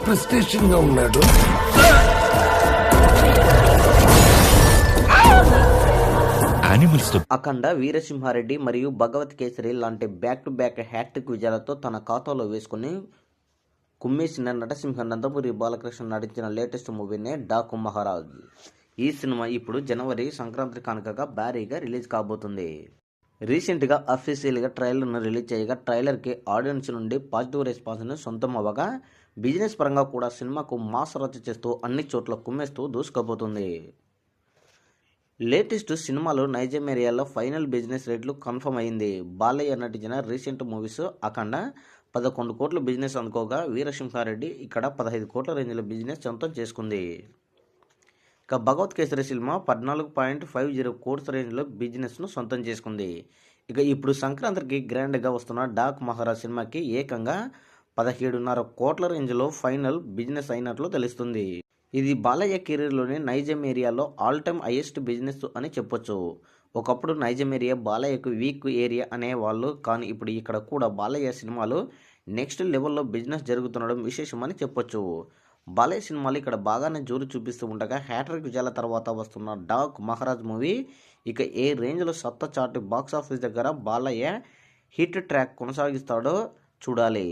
ప్రెస్టేషన్ గా ఉన్నాడు. అఖండ, వీరసింహారెడ్డి మరియు భగవత్ కేసరి లాంటి బ్యాక్ టు బ్యాక్ హ్యాట్రిక్ విజయాలతో తన ఖాతాలో వేసుకుని కుమ్మేసిన నటసింహ నందమూరి బాలకృష్ణ నటించిన లేటెస్ట్ మూవీనే డాకు మహారాజ్. ఈ సినిమా ఇప్పుడు జనవరి సంక్రాంతి కానుకగా భారీగా రిలీజ్ కాబోతుంది. రీసెంట్గా అఫీషియల్గా ట్రైలర్ను రిలీజ్ చేయగా ట్రైలర్కి ఆడియన్స్ నుండి పాజిటివ్ రెస్పాన్స్ని సొంతం అవ్వగా బిజినెస్ పరంగా కూడా సినిమాకు మాస్ రచ్చ చేస్తూ అన్ని చోట్ల కుమ్మేస్తూ దూసుకుపోతుంది. లేటెస్ట్ సినిమాలో నైజాం ఏరియాలో ఫైనల్ బిజినెస్ రేట్లు కన్ఫర్మ్ అయింది. బాలయ్య నటించిన రీసెంట్ మూవీస్ అఖండ 11 కోట్ల బిజినెస్ అందుకోగా వీరసింహారెడ్డి ఇక్కడ 15 కోట్ల రేంజ్లో బిజినెస్ సొంతం చేసుకుంది. ఇక భగవత్ కేసరి సినిమా 14.50 కోట్స్ రేంజ్లో బిజినెస్ను సొంతం చేసుకుంది. ఇక ఇప్పుడు సంక్రాంతికి గ్రాండ్గా వస్తున్న డాక్ మహారాజ్ సినిమాకి ఏకంగా 17.5 కోట్ల రేంజ్లో ఫైనల్ బిజినెస్ అయినట్లు తెలుస్తుంది. ఇది బాలయ్య కెరీర్లోనే నైజాం ఏరియాలో ఆల్ టైమ్ హైయెస్ట్ బిజినెస్ అని చెప్పొచ్చు. ఒకప్పుడు నైజాం ఏరియా బాలయ్యకు వీక్ ఏరియా అనేవాళ్ళు, కానీ ఇప్పుడు ఇక్కడ కూడా బాలయ్య సినిమాలు నెక్స్ట్ లెవెల్లో బిజినెస్ జరుగుతుండడం విశేషమని చెప్పొచ్చు. బాలయ్య సినిమాలు ఇక్కడ బాగానే జోరు చూపిస్తూ ఉండగా హ్యాట్రిక్ విజయాల తర్వాత వస్తున్న డాక్ మహారాజ్ మూవీ ఇక ఏ రేంజ్లో సత్తా చాటి బాక్సాఫీస్ దగ్గర బాలయ్య హిట్ ట్రాక్ కొనసాగిస్తాడో చూడాలి.